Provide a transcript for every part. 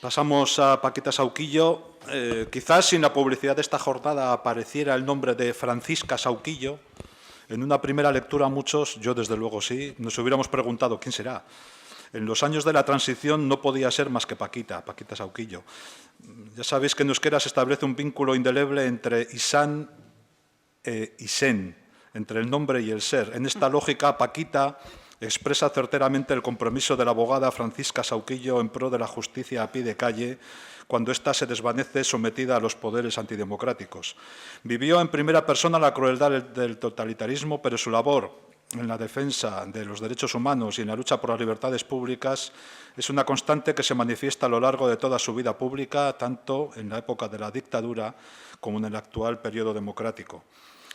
Pasamos a Paquita Sauquillo. Quizás sin la publicidad de esta jornada apareciera el nombre de Francisca Sauquillo. En una primera lectura muchos, yo desde luego sí, nos hubiéramos preguntado ¿quién será? En los años de la transición no podía ser más que Paquita Sauquillo. Ya sabéis que en euskera se establece un vínculo indeleble entre Isan e Isen, entre el nombre y el ser. En esta lógica, Paquita expresa certeramente el compromiso de la abogada Francisca Sauquillo en pro de la justicia a pie de calle cuando ésta se desvanece sometida a los poderes antidemocráticos. Vivió en primera persona la crueldad del totalitarismo, pero su labor en la defensa de los derechos humanos y en la lucha por las libertades públicas es una constante que se manifiesta a lo largo de toda su vida pública, tanto en la época de la dictadura como en el actual periodo democrático.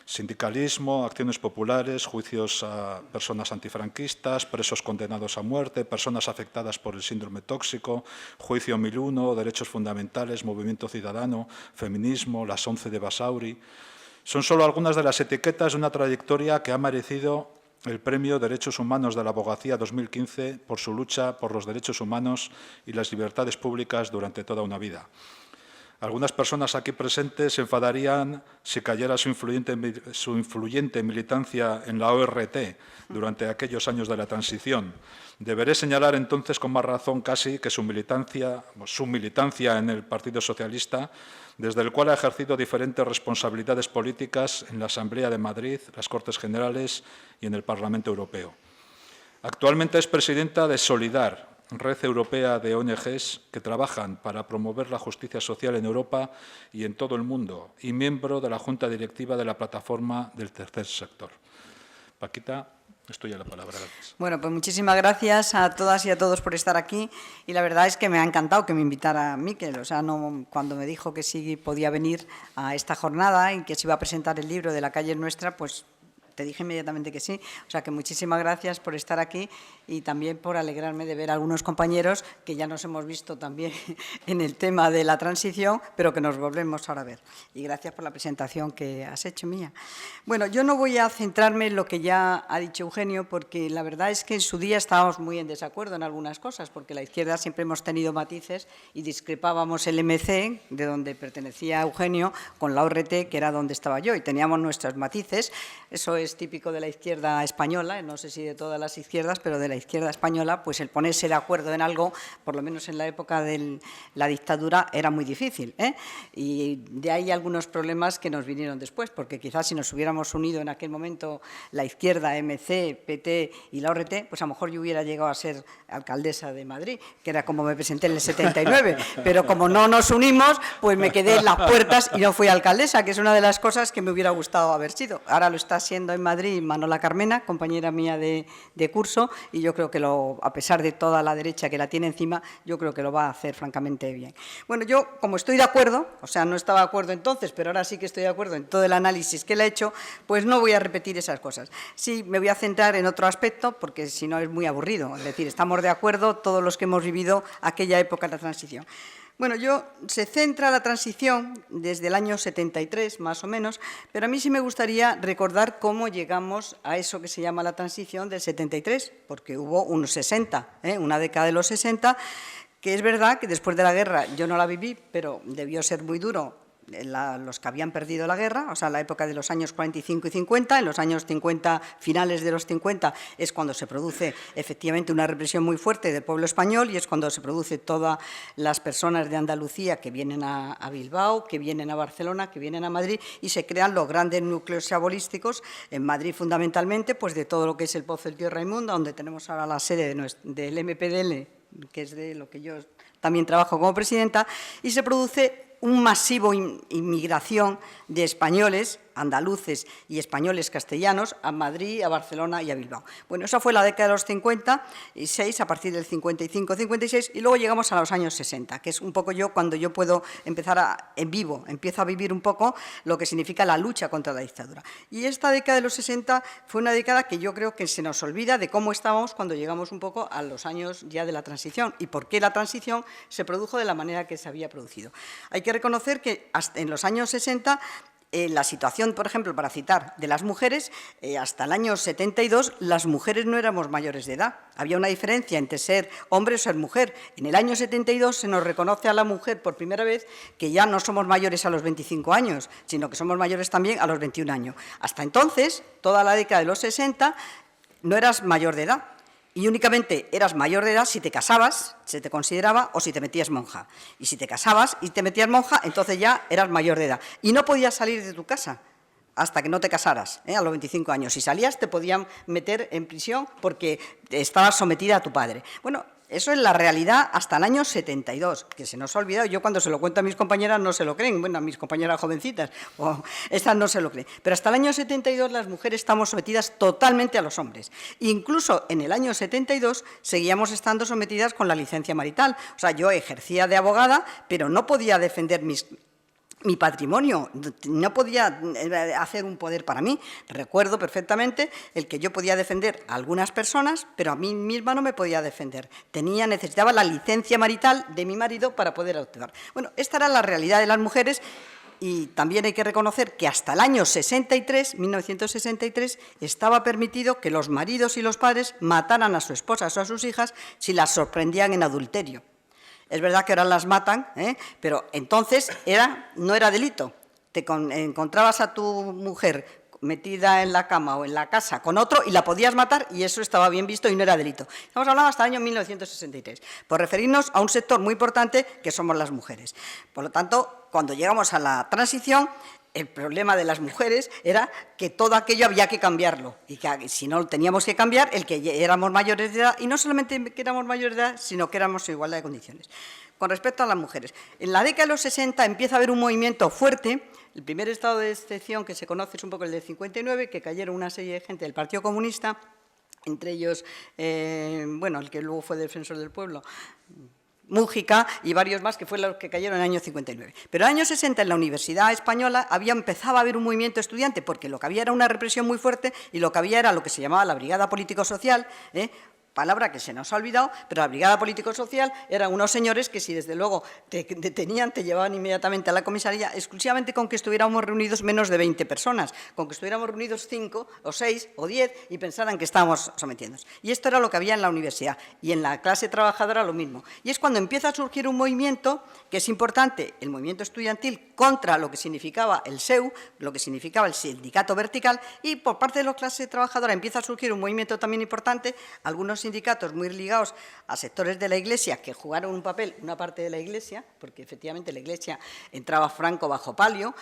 Sindicalismo, acciones populares, juicios a personas antifranquistas, presos condenados a muerte, personas afectadas por el síndrome tóxico, juicio 1001, derechos fundamentales, movimiento ciudadano, feminismo, las 11 de Basauri. Son solo algunas de las etiquetas de una trayectoria que ha merecido el Premio Derechos Humanos de la Abogacía 2015 por su lucha por los derechos humanos y las libertades públicas durante toda una vida. Algunas personas aquí presentes se enfadarían si cayera su influyente militancia en la ORT durante aquellos años de la transición. Deberé señalar entonces con más razón casi que su militancia en el Partido Socialista, desde el cual ha ejercido diferentes responsabilidades políticas en la Asamblea de Madrid, las Cortes Generales y en el Parlamento Europeo. Actualmente es presidenta de Solidar, red europea de ONGs que trabajan para promover la justicia social en Europa y en todo el mundo, y miembro de la Junta Directiva de la Plataforma del Tercer Sector. Paquita, es tuya la palabra. Gracias. Bueno, pues muchísimas gracias a todas y a todos por estar aquí, y la verdad es que me ha encantado que me invitara Miquel, o sea, cuando me dijo que sí podía venir a esta jornada y que se iba a presentar el libro de La calle nuestra, pues te dije inmediatamente que sí. O sea, que muchísimas gracias por estar aquí y también por alegrarme de ver a algunos compañeros que ya nos hemos visto también en el tema de la transición, pero que nos volvemos ahora a ver. Y gracias por la presentación que has hecho, mía. Bueno, yo no voy a centrarme en lo que ya ha dicho Eugenio, porque la verdad es que en su día estábamos muy en desacuerdo en algunas cosas, porque la izquierda siempre hemos tenido matices y discrepábamos el MC, de donde pertenecía Eugenio, con la ORT, que era donde estaba yo, y teníamos nuestros matices. Eso es típico de la izquierda española, no sé si de todas las izquierdas, pero de la izquierda española, pues el ponerse de acuerdo en algo, por lo menos en la época de la dictadura, era muy difícil, ¿eh? Y de ahí algunos problemas que nos vinieron después, porque quizás si nos hubiéramos unido en aquel momento la izquierda, MC, PT y la ORT, pues a lo mejor yo hubiera llegado a ser alcaldesa de Madrid, que era como me presenté en el 79, pero como no nos unimos, pues me quedé en las puertas y no fui alcaldesa, que es una de las cosas que me hubiera gustado haber sido. Ahora lo está siendo en Madrid Manola Carmena, compañera mía de curso, y yo creo que a pesar de toda la derecha que la tiene encima, yo creo que lo va a hacer francamente bien. Bueno, yo como estoy de acuerdo, o sea, no estaba de acuerdo entonces, pero ahora sí que estoy de acuerdo en todo el análisis que le he hecho, pues no voy a repetir esas cosas. Sí, me voy a centrar en otro aspecto, porque si no es muy aburrido, es decir, estamos de acuerdo todos los que hemos vivido aquella época de la transición. Bueno, se centra la transición desde el año 73, más o menos, pero a mí sí me gustaría recordar cómo llegamos a eso que se llama la transición del 73, porque hubo unos 60, una década de los 60, que es verdad que después de la guerra, yo no la viví, pero debió ser muy duro, los que habían perdido la guerra, o sea, la época de los años 45 y 50, en los años 50, finales de los 50, es cuando se produce efectivamente una represión muy fuerte del pueblo español y es cuando se produce todas las personas de Andalucía que vienen a Bilbao, que vienen a Barcelona, que vienen a Madrid y se crean los grandes núcleos chabolísticos, en Madrid fundamentalmente, pues de todo lo que es el Pozo del Tío Raimundo, donde tenemos ahora la sede del MPDL, que es de lo que yo también trabajo como presidenta, y se produce un masivo inmigración de españoles, andaluces y españoles castellanos a Madrid, a Barcelona y a Bilbao. Bueno, esa fue la década de los 56, a partir del 55-56, y luego llegamos a los años 60, que es un poco cuando yo puedo empezar empiezo a vivir un poco lo que significa la lucha contra la dictadura. Y esta década de los 60 fue una década que yo creo que se nos olvida de cómo estábamos cuando llegamos un poco a los años ya de la transición y por qué la transición se produjo de la manera que se había producido. Hay que reconocer que hasta en los años 60 la situación, por ejemplo, para citar, de las mujeres, hasta el año 72 las mujeres no éramos mayores de edad. Había una diferencia entre ser hombre o ser mujer. En el año 72 se nos reconoce a la mujer por primera vez que ya no somos mayores a los 25 años, sino que somos mayores también a los 21 años. Hasta entonces, toda la década de los 60, no eras mayor de edad. Y únicamente eras mayor de edad si te casabas, se te consideraba, o si te metías monja. Y si te casabas y te metías monja, entonces ya eras mayor de edad. Y no podías salir de tu casa hasta que no te casaras, a los 25 años. Si salías te podían meter en prisión porque estabas sometida a tu padre. Bueno, eso es la realidad hasta el año 72, que se nos ha olvidado. Yo cuando se lo cuento a mis compañeras no se lo creen, bueno, a mis compañeras jovencitas, estas no se lo creen. Pero hasta el año 72 las mujeres estamos sometidas totalmente a los hombres. Incluso en el año 72 seguíamos estando sometidas con la licencia marital. O sea, yo ejercía de abogada, pero no podía defender mi patrimonio, no podía hacer un poder para mí. Recuerdo perfectamente el que yo podía defender a algunas personas, pero a mí misma no me podía defender. Necesitaba la licencia marital de mi marido para poder actuar. Bueno, esta era la realidad de las mujeres y también hay que reconocer que hasta el año 63, 1963, estaba permitido que los maridos y los padres mataran a sus esposas o a sus hijas si las sorprendían en adulterio. Es verdad que ahora las matan, pero entonces no era delito. Te encontrabas a tu mujer metida en la cama o en la casa con otro y la podías matar y eso estaba bien visto y no era delito. Estamos hablando hasta el año 1963, por referirnos a un sector muy importante que somos las mujeres. Por lo tanto, cuando llegamos a la transición, el problema de las mujeres era que todo aquello había que cambiarlo y que si no teníamos que cambiar el que éramos mayores de edad y no solamente que éramos mayores de edad, sino que éramos en igualdad de condiciones. Con respecto a las mujeres, en la década de los 60 empieza a haber un movimiento fuerte. El primer estado de excepción que se conoce es un poco el del 59, que cayeron una serie de gente del Partido Comunista, entre ellos, el que luego fue defensor del pueblo, Mújica y varios más, que fueron los que cayeron en el año 59. Pero en el año 60, en la Universidad Española, empezaba a haber un movimiento estudiante, porque lo que había era una represión muy fuerte y lo que había era lo que se llamaba la Brigada Político-Social, palabra que se nos ha olvidado, pero la Brigada Político-Social eran unos señores que si desde luego te detenían, te llevaban inmediatamente a la comisaría, exclusivamente con que estuviéramos reunidos menos de 20 personas, con que estuviéramos reunidos 5 o 6 o 10 y pensaran que estábamos sometiéndonos. Y esto era lo que había en la universidad y en la clase trabajadora lo mismo. Y es cuando empieza a surgir un movimiento que es importante, el movimiento estudiantil contra lo que significaba el SEU, lo que significaba el sindicato vertical, y por parte de la clase trabajadora empieza a surgir un movimiento también importante, algunos sindicatos muy ligados a sectores de la Iglesia que jugaron un papel, una parte de la Iglesia, porque efectivamente la Iglesia entraba Franco bajo palio,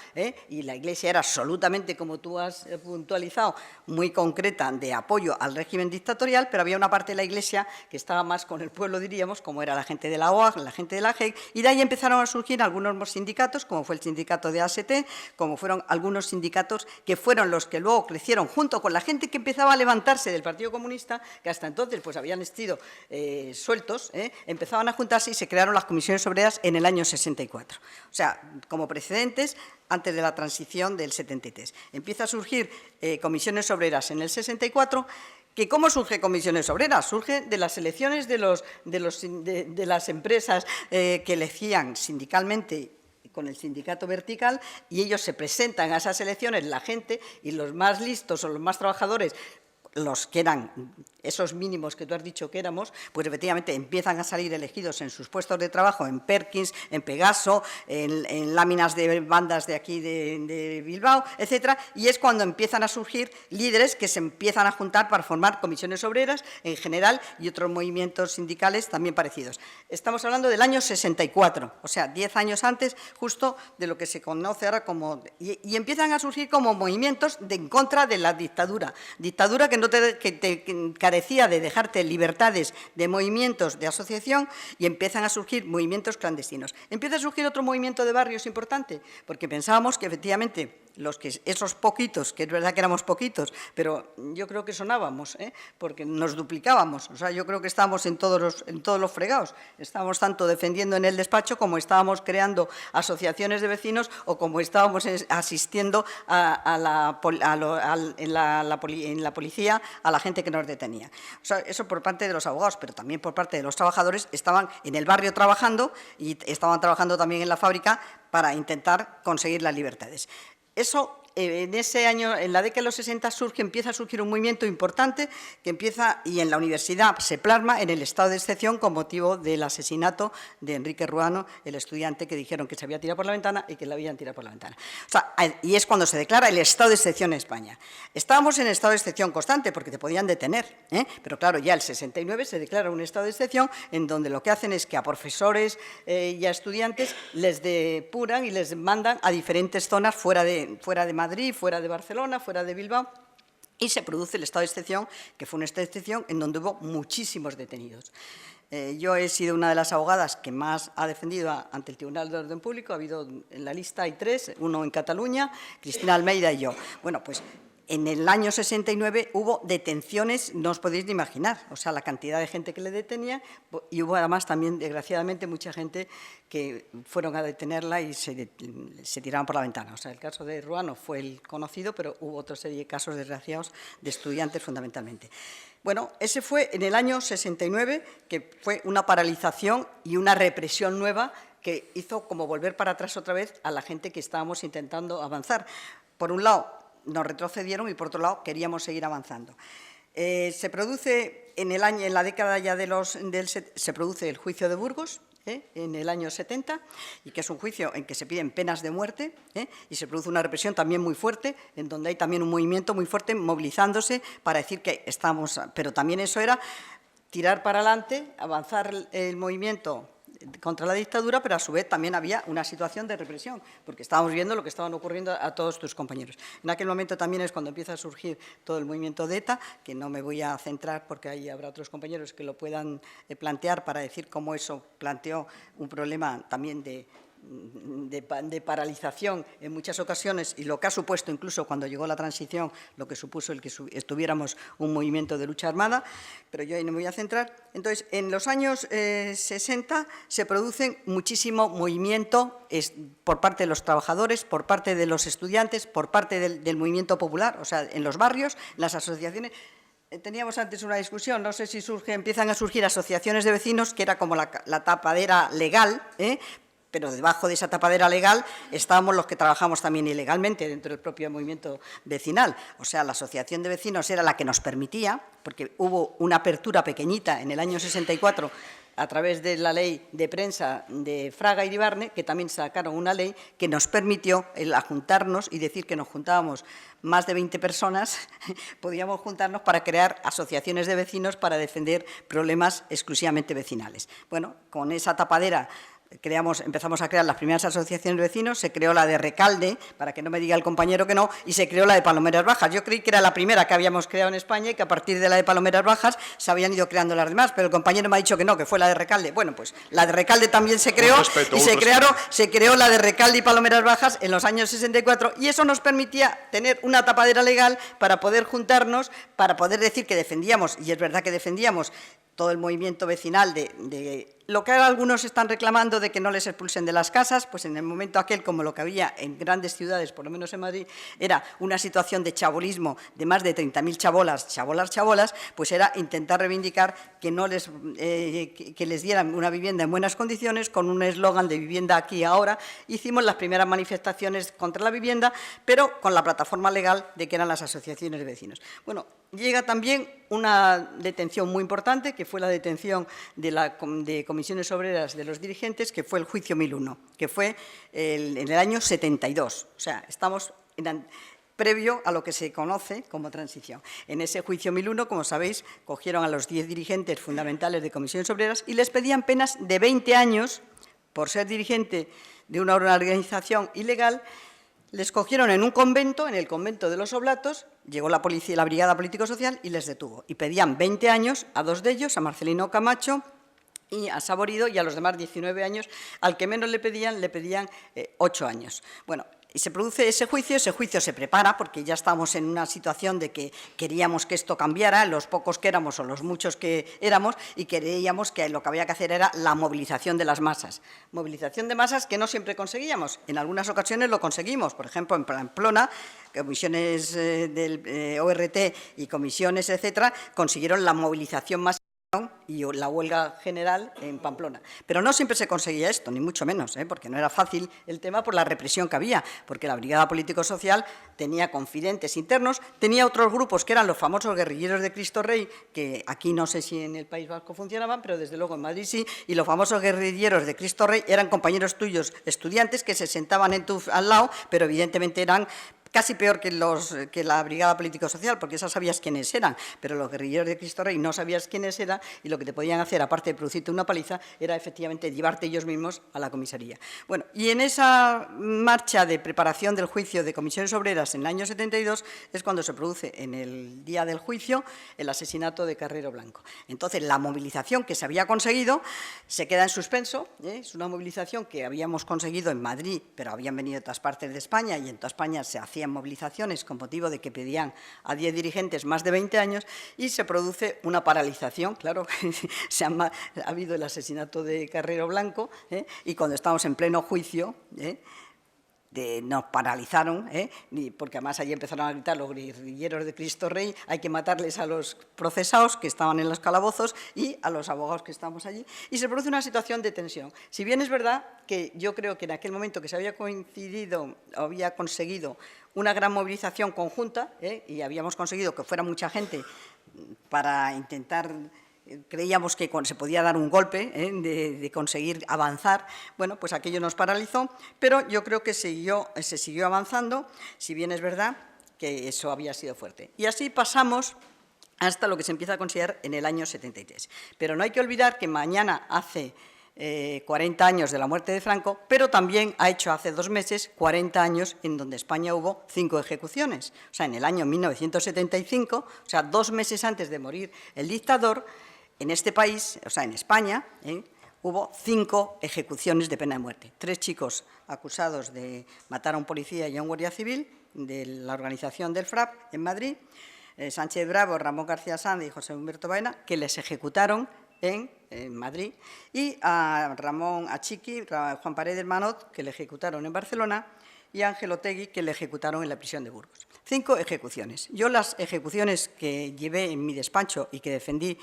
y la Iglesia era absolutamente, como tú has puntualizado, muy concreta de apoyo al régimen dictatorial, pero había una parte de la Iglesia que estaba más con el pueblo, diríamos, como era la gente de la OAG, la gente de la JEC, y de ahí empezaron a surgir algunos sindicatos, como fue el sindicato de AST, como fueron algunos sindicatos que fueron los que luego crecieron junto con la gente que empezaba a levantarse del Partido Comunista, que hasta entonces pues habían sido sueltos, empezaban a juntarse y se crearon las comisiones obreras en el año 64. O sea, como precedentes, antes de la transición del 73. Empieza a surgir comisiones obreras en el 64. ¿Cómo surge comisiones obreras? Surge de las elecciones de las empresas que elegían sindicalmente con el sindicato vertical, y ellos se presentan a esas elecciones, la gente, y los más listos o los más trabajadores, los que eran esos mínimos que tú has dicho que éramos, pues efectivamente empiezan a salir elegidos en sus puestos de trabajo, en Perkins, en Pegaso, en láminas de bandas de aquí de Bilbao, etcétera, y es cuando empiezan a surgir líderes que se empiezan a juntar para formar comisiones obreras en general y otros movimientos sindicales también parecidos. Estamos hablando del año 64, o sea, 10 años antes justo de lo que se conoce ahora como... Y empiezan a surgir como movimientos en contra de la dictadura que te carecía de dejarte libertades de movimientos de asociación, y empiezan a surgir movimientos clandestinos. Empieza a surgir otro movimiento de barrios importante, porque pensábamos que efectivamente esos poquitos, que es verdad que éramos poquitos, pero yo creo que sonábamos, porque nos duplicábamos. O sea, yo creo que estábamos en todos los fregados. Estábamos tanto defendiendo en el despacho como estábamos creando asociaciones de vecinos o como estábamos asistiendo en la policía a la gente que nos detenía. O sea, eso por parte de los abogados, pero también por parte de los trabajadores. Estaban en el barrio trabajando y estaban trabajando también en la fábrica para intentar conseguir las libertades. eso, en ese año, en la década de los 60, empieza a surgir un movimiento importante que empieza, y en la universidad se plasma en el estado de excepción con motivo del asesinato de Enrique Ruano, el estudiante que dijeron que se había tirado por la ventana y que le habían tirado por la ventana. O sea, y es cuando se declara el estado de excepción en España. Estábamos en estado de excepción constante porque te podían detener, pero claro, ya el 69 se declara un estado de excepción en donde lo que hacen es que a profesores y a estudiantes les depuran y les mandan a diferentes zonas fuera de Madrid, fuera de Barcelona, fuera de Bilbao, y se produce el estado de excepción, que fue un estado de excepción en donde hubo muchísimos detenidos. Yo he sido una de las abogadas que más ha defendido ante el Tribunal de Orden Público. Ha habido en la lista, hay 3, uno en Cataluña, Cristina Almeida y yo. Bueno, pues en el año 69 hubo detenciones, no os podéis ni imaginar, o sea, la cantidad de gente que le detenía, y hubo además también, desgraciadamente, mucha gente que fueron a detenerla y se tiraban por la ventana. O sea, el caso de Ruano fue el conocido, pero hubo otra serie de casos desgraciados de estudiantes fundamentalmente. Bueno, ese fue en el año 69, que fue una paralización y una represión nueva que hizo como volver para atrás otra vez a la gente que estábamos intentando avanzar. Por un lado, nos retrocedieron y, por otro lado, queríamos seguir avanzando. Se produce en la década ya se produce el juicio de Burgos, en el año 70, y que es un juicio en que se piden penas de muerte, y se produce una represión también muy fuerte, en donde hay también un movimiento muy fuerte movilizándose para decir que estamos, pero también eso era tirar para adelante, avanzar el movimiento contra la dictadura, pero a su vez también había una situación de represión, porque estábamos viendo lo que estaban ocurriendo a todos tus compañeros. En aquel momento también es cuando empieza a surgir todo el movimiento de ETA, que no me voy a centrar porque ahí habrá otros compañeros que lo puedan plantear para decir cómo eso planteó un problema también de paralización en muchas ocasiones, y lo que ha supuesto incluso cuando llegó la transición, lo que supuso el que estuviéramos un movimiento de lucha armada, pero yo ahí no me voy a centrar. Entonces, en los años 60 se produce muchísimo movimiento por parte de los trabajadores, por parte de los estudiantes, por parte del movimiento popular, o sea, en los barrios, las asociaciones. Teníamos antes una discusión, no sé si empiezan a surgir asociaciones de vecinos, que era como la tapadera legal, pero debajo de esa tapadera legal estábamos los que trabajamos también ilegalmente dentro del propio movimiento vecinal. O sea, la asociación de vecinos era la que nos permitía, porque hubo una apertura pequeñita en el año 64 a través de la ley de prensa de Fraga y de Ibarne, que también sacaron una ley que nos permitió juntarnos y decir que nos juntábamos más de 20 personas, podíamos juntarnos para crear asociaciones de vecinos para defender problemas exclusivamente vecinales. Bueno, con esa tapadera empezamos a crear las primeras asociaciones de vecinos, se creó la de Recalde, para que no me diga el compañero que no, y se creó la de Palomeras Bajas. Yo creí que era la primera que habíamos creado en España y que a partir de la de Palomeras Bajas se habían ido creando las demás, pero el compañero me ha dicho que no, que fue la de Recalde. Bueno, pues la de Recalde también se creó, y se creó la de Recalde y Palomeras Bajas en los años 64, y eso nos permitía tener una tapadera legal para poder juntarnos, para poder decir que defendíamos, y es verdad que defendíamos, todo el movimiento vecinal de lo que ahora algunos están reclamando de que no les expulsen de las casas, pues en el momento aquel, como lo que había en grandes ciudades, por lo menos en Madrid, era una situación de chabolismo de más de 30.000 chabolas, pues era intentar reivindicar que les dieran una vivienda en buenas condiciones, con un eslogan de vivienda aquí y ahora. Hicimos las primeras manifestaciones contra la vivienda, pero con la plataforma legal de que eran las asociaciones de vecinos. Bueno, llega también una detención muy importante, que fue la detención de comisiones obreras de los dirigentes, que fue el juicio 1001, que fue en el año 72. O sea, estamos previo a lo que se conoce como transición. En ese juicio 1001, como sabéis, cogieron a los 10 dirigentes fundamentales de comisiones obreras y les pedían penas de 20 años por ser dirigente de una organización ilegal. Les cogieron en un convento, en el convento de los Oblatos, llegó la policía, la Brigada Político-Social, y les detuvo. Y pedían 20 años a 2 de ellos, a Marcelino Camacho y a Saborido, y a los demás 19 años. Al que menos le pedían 8 años. Bueno, y se produce ese juicio se prepara, porque ya estamos en una situación de que queríamos que esto cambiara, los pocos que éramos o los muchos que éramos, y creíamos que lo que había que hacer era la movilización de las masas. Movilización de masas que no siempre conseguíamos, en algunas ocasiones lo conseguimos, por ejemplo, en Pamplona, comisiones del ORT y comisiones, etcétera, consiguieron la movilización más y la huelga general en Pamplona. Pero no siempre se conseguía esto, ni mucho menos, porque no era fácil el tema por la represión que había, porque la Brigada Político-Social tenía confidentes internos, tenía otros grupos que eran los famosos guerrilleros de Cristo Rey, que aquí no sé si en el País Vasco funcionaban, pero desde luego en Madrid sí, y los famosos guerrilleros de Cristo Rey eran compañeros tuyos, estudiantes, que se sentaban al lado, pero evidentemente eran casi peor que la Brigada Político-Social, porque esas sabías quiénes eran, pero los guerrilleros de Cristo Rey no sabías quiénes eran y lo que te podían hacer, aparte de producirte una paliza, era efectivamente llevarte ellos mismos a la comisaría. Bueno, y en esa marcha de preparación del juicio de comisiones obreras en el año 72 es cuando se produce en el día del juicio el asesinato de Carrero Blanco. Entonces, la movilización que se había conseguido se queda en suspenso, es una movilización que habíamos conseguido en Madrid, pero habían venido de otras partes de España y en toda España se hacían movilizaciones con motivo de que pedían a 10 dirigentes más de 20 años y se produce una paralización, claro, ha habido el asesinato de Carrero Blanco y cuando estamos en pleno juicio nos paralizaron, porque además allí empezaron a gritar los guerrilleros de Cristo Rey, hay que matarles a los procesados que estaban en los calabozos y a los abogados que estábamos allí, y se produce una situación de tensión. Si bien es verdad que yo creo que en aquel momento que se había conseguido una gran movilización conjunta, y habíamos conseguido que fuera mucha gente para intentar... Creíamos que se podía dar un golpe de conseguir avanzar. Bueno, pues aquello nos paralizó, pero yo creo que se siguió avanzando, si bien es verdad que eso había sido fuerte. Y así pasamos hasta lo que se empieza a considerar en el año 73. Pero no hay que olvidar que mañana hace 40 años de la muerte de Franco, pero también ha hecho hace 2 meses 40 años en donde España hubo 5 ejecuciones. O sea, en el año 1975, o sea, 2 meses antes de morir el dictador, en este país, o sea, en España, hubo 5 ejecuciones de pena de muerte. 3 chicos acusados de matar a un policía y a un guardia civil de la organización del FRAP en Madrid, Sánchez Bravo, Ramón García Sanz y José Humberto Baena, que les ejecutaron en Madrid, y a Chiqui, Juan Paredes Manot, que le ejecutaron en Barcelona, y a Ángel Otegui, que le ejecutaron en la prisión de Burgos. 5 ejecuciones. Yo las ejecuciones que llevé en mi despacho y que defendí,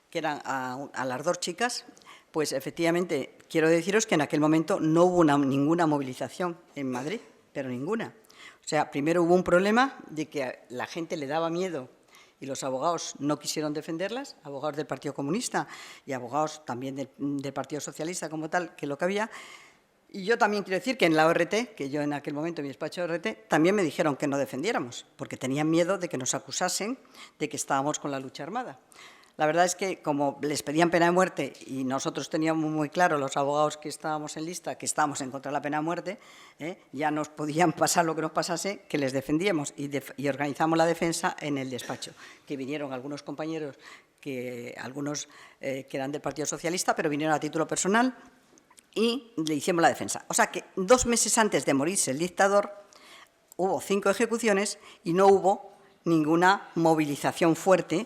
que eran a las 2 chicas, pues efectivamente quiero deciros que en aquel momento no hubo ninguna movilización en Madrid, pero ninguna. O sea, primero hubo un problema de que a la gente le daba miedo y los abogados no quisieron defenderlas, abogados del Partido Comunista y abogados también del Partido Socialista como tal, que lo que había. Y yo también quiero decir que en la ORT, que yo en aquel momento en mi despacho de ORT, también me dijeron que no defendiéramos, porque tenían miedo de que nos acusasen de que estábamos con la lucha armada. La verdad es que, como les pedían pena de muerte y nosotros teníamos muy claro, los abogados que estábamos en lista, que estábamos en contra de la pena de muerte, ya nos podían pasar lo que nos pasase, que les defendíamos y organizamos la defensa en el despacho, que vinieron algunos compañeros, algunos que eran del Partido Socialista, pero vinieron a título personal y le hicimos la defensa. O sea que 2 meses antes de morirse el dictador hubo 5 ejecuciones y no hubo ninguna movilización fuerte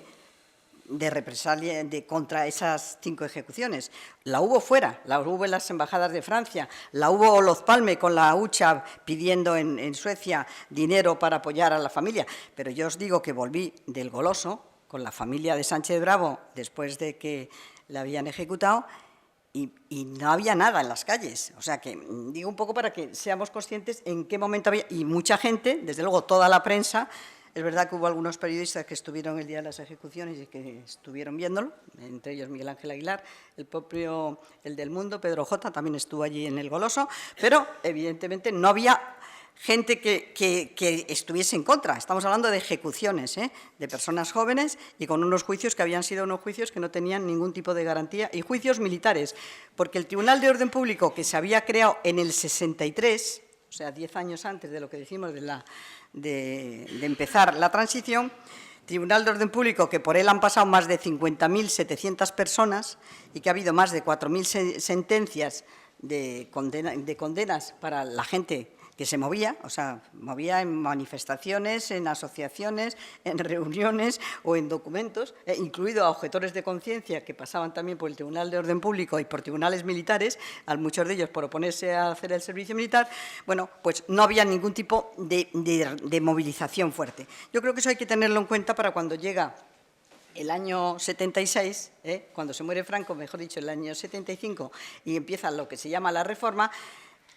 de represalia contra esas 5 ejecuciones. La hubo fuera, la hubo en las embajadas de Francia, la hubo Oloz Palme con la hucha pidiendo en Suecia dinero para apoyar a la familia, pero yo os digo que volví del Goloso con la familia de Sánchez Bravo después de que la habían ejecutado y no había nada en las calles. O sea que digo un poco para que seamos conscientes en qué momento había, y mucha gente, desde luego toda la prensa. Es verdad que hubo algunos periodistas que estuvieron el día de las ejecuciones y que estuvieron viéndolo, entre ellos Miguel Ángel Aguilar, el del Mundo, Pedro J., también estuvo allí en el Goloso, pero evidentemente no había gente que estuviese en contra. Estamos hablando de ejecuciones, de personas jóvenes y con unos juicios que habían sido unos juicios que no tenían ningún tipo de garantía, y juicios militares, porque el Tribunal de Orden Público, que se había creado en el 63, o sea, 10 años antes de lo que decimos de empezar la transición, Tribunal de Orden Público, que por él han pasado más de 50.700 personas y que ha habido más de 4.000 sentencias de condenas para la gente que se movía, o sea, movía en manifestaciones, en asociaciones, en reuniones o en documentos, incluido a objetores de conciencia que pasaban también por el Tribunal de Orden Público y por tribunales militares, a muchos de ellos por oponerse a hacer el servicio militar. Bueno, pues no había ningún tipo de movilización fuerte. Yo creo que eso hay que tenerlo en cuenta para cuando llega el año 76, cuando se muere Franco, mejor dicho, el año 75, y empieza lo que se llama la reforma,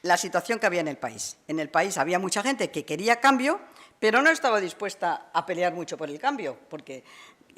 la situación que había en el país. En el país había mucha gente que quería cambio, pero no estaba dispuesta a pelear mucho por el cambio,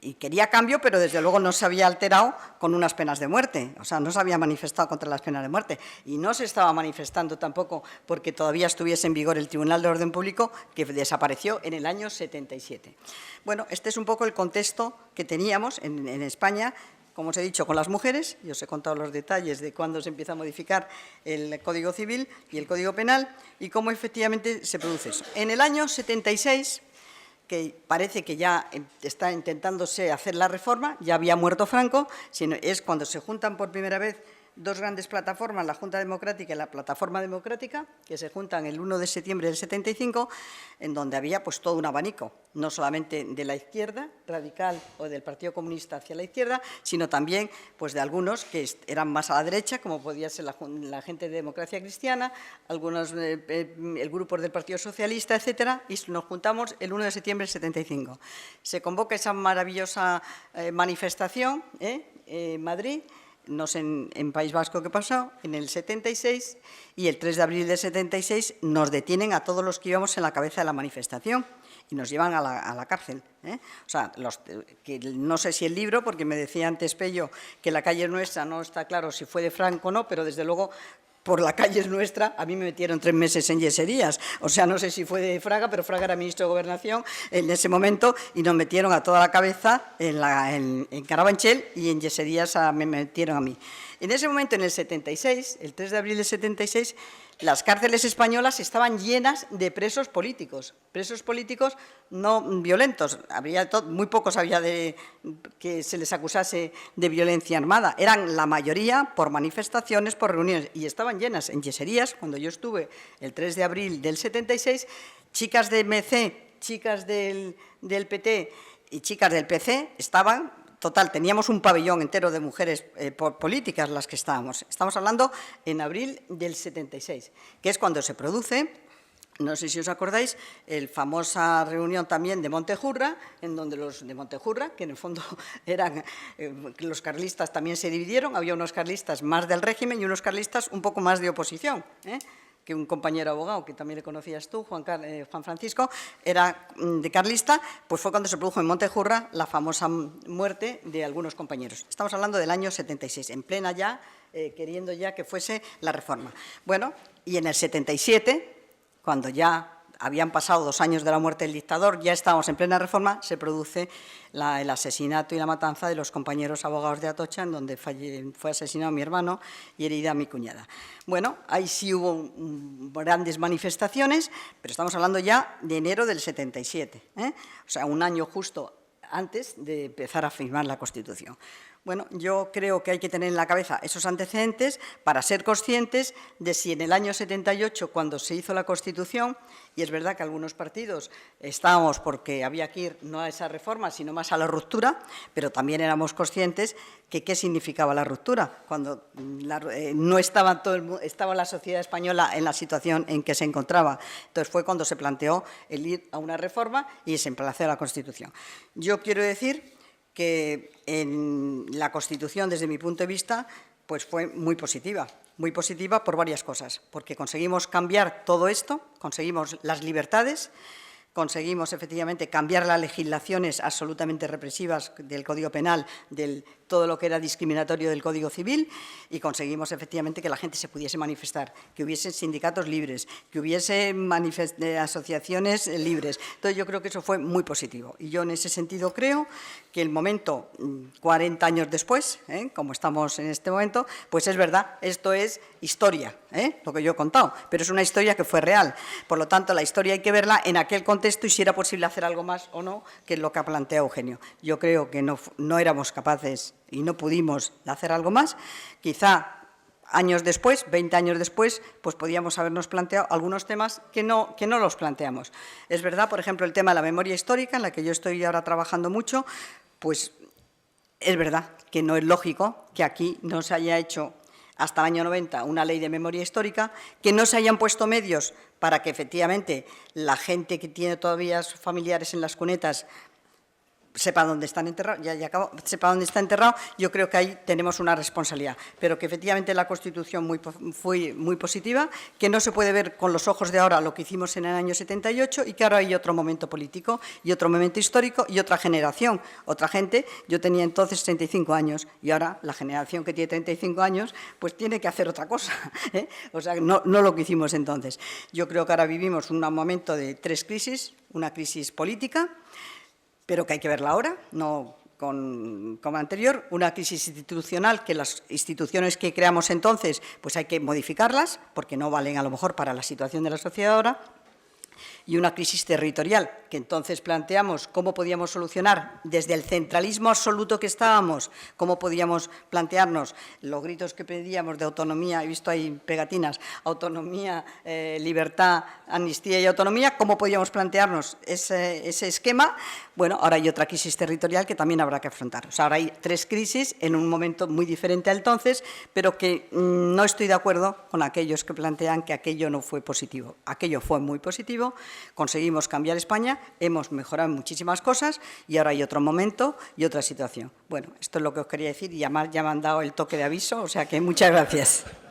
y quería cambio, pero desde luego no se había alterado con unas penas de muerte, o sea, no se había manifestado contra las penas de muerte, y no se estaba manifestando tampoco porque todavía estuviese en vigor el Tribunal de Orden Público, que desapareció en el año 77. Bueno, este es un poco el contexto que teníamos en España, como os he dicho, con las mujeres, y os he contado los detalles de cuándo se empieza a modificar el Código Civil y el Código Penal, y cómo efectivamente se produce eso. En el año 76, que parece que ya está intentándose hacer la reforma, ya había muerto Franco, sino es cuando se juntan por primera vez dos grandes plataformas, la Junta Democrática y la Plataforma Democrática, que se juntan el 1 de septiembre del 75, en donde había pues todo un abanico, no solamente de la izquierda radical o del Partido Comunista hacia la izquierda, sino también pues de algunos que eran más a la derecha, como podía ser la gente de Democracia Cristiana, algunos el grupo del Partido Socialista, etcétera, y nos juntamos el 1 de septiembre del 75. Se convoca esa maravillosa manifestación en Madrid. No sé en País Vasco qué pasó, en el 76, y el 3 de abril del 76 nos detienen a todos los que íbamos en la cabeza de la manifestación y nos llevan a la cárcel. O sea, que no sé si el libro, porque me decía antes Pello que la calle nuestra no está claro si fue de Franco o no, pero desde luego por la calle es nuestra, a mí me metieron 3 meses en yeserías, o sea, no sé si fue de Fraga, pero Fraga era ministro de Gobernación en ese momento y nos metieron a toda la cabeza en Carabanchel y en yeserías me metieron a mí. En ese momento, en el 76, el 3 de abril del 76, las cárceles españolas estaban llenas de presos políticos no violentos, muy pocos había que se les acusase de violencia armada, eran la mayoría por manifestaciones, por reuniones, y estaban llenas en yeserías. Cuando yo estuve el 3 de abril del 76, chicas de MC, chicas del PT y chicas del PC estaban. Total, teníamos un pabellón entero de mujeres políticas las que estábamos. Estamos hablando en abril del 76, que es cuando se produce, no sé si os acordáis, la famosa reunión también de Montejurra, en donde los de Montejurra, que en el fondo eran los carlistas, también se dividieron, había unos carlistas más del régimen y unos carlistas un poco más de oposición, que un compañero abogado, que también le conocías tú, Juan Francisco, era de carlista, pues fue cuando se produjo en Montejurra la famosa muerte de algunos compañeros. Estamos hablando del año 76, en plena ya, queriendo ya que fuese la reforma. Bueno, y en el 77, cuando ya habían pasado 2 años de la muerte del dictador, ya estábamos en plena reforma, se produce el asesinato y la matanza de los compañeros abogados de Atocha, en donde fue asesinado mi hermano y herida mi cuñada. Bueno, ahí sí hubo grandes manifestaciones, pero estamos hablando ya de enero del 77, o sea, un año justo antes de empezar a firmar la Constitución. Bueno, yo creo que hay que tener en la cabeza esos antecedentes para ser conscientes de si en el año 78, cuando se hizo la Constitución, y es verdad que algunos partidos estábamos porque había que ir no a esa reforma, sino más a la ruptura, pero también éramos conscientes que qué significaba la ruptura, cuando no estaba estaba la sociedad española en la situación en que se encontraba. Entonces fue cuando se planteó el ir a una reforma y se emplazó la Constitución. Yo quiero decir que en la Constitución, desde mi punto de vista, pues fue muy positiva por varias cosas, porque conseguimos cambiar todo esto, conseguimos las libertades, conseguimos efectivamente cambiar las legislaciones absolutamente represivas del Código Penal, de todo lo que era discriminatorio del Código Civil, y conseguimos efectivamente que la gente se pudiese manifestar, que hubiese sindicatos libres, que hubiese asociaciones libres. Entonces yo creo que eso fue muy positivo y yo en ese sentido creo que el momento, 40 años después, como estamos en este momento, pues es verdad, esto es historia, lo que yo he contado, pero es una historia que fue real. Por lo tanto, la historia hay que verla en aquel contexto y si era posible hacer algo más o no, que es lo que ha planteado Eugenio. Yo creo que no éramos capaces y no pudimos hacer algo más. Quizá años después, 20 años después, pues podíamos habernos planteado algunos temas que no los planteamos. Es verdad, por ejemplo, el tema de la memoria histórica, en la que yo estoy ahora trabajando mucho, pues es verdad que no es lógico que aquí no se haya hecho hasta el año 90 una ley de memoria histórica, que no se hayan puesto medios para que efectivamente la gente que tiene todavía familiares en las cunetas sepa dónde están enterrados, ya acabo, sepa dónde está enterrado, yo creo que ahí tenemos una responsabilidad, pero que efectivamente la Constitución fue muy positiva, que no se puede ver con los ojos de ahora lo que hicimos en el año 78 y que ahora hay otro momento político y otro momento histórico y otra generación, otra gente. Yo tenía entonces 35 años y ahora la generación que tiene 35 años pues tiene que hacer otra cosa, ¿eh? O sea, no lo que hicimos entonces. Yo creo que ahora vivimos un momento de 3 crisis, una crisis política, pero que hay que verla ahora, no como anterior, una crisis institucional, que las instituciones que creamos entonces pues hay que modificarlas, porque no valen a lo mejor para la situación de la sociedad ahora, y una crisis territorial, que entonces planteamos cómo podíamos solucionar desde el centralismo absoluto que estábamos, cómo podíamos plantearnos los gritos que pedíamos de autonomía, he visto ahí pegatinas, autonomía, libertad, amnistía y autonomía, cómo podíamos plantearnos ese esquema. Bueno, ahora hay otra crisis territorial que también habrá que afrontar. O sea, ahora hay 3 crisis en un momento muy diferente a entonces, pero que no estoy de acuerdo con aquellos que plantean que aquello no fue positivo. Aquello fue muy positivo, conseguimos cambiar España, hemos mejorado muchísimas cosas y ahora hay otro momento y otra situación. Bueno, esto es lo que os quería decir y además ya me han dado el toque de aviso, o sea que muchas gracias.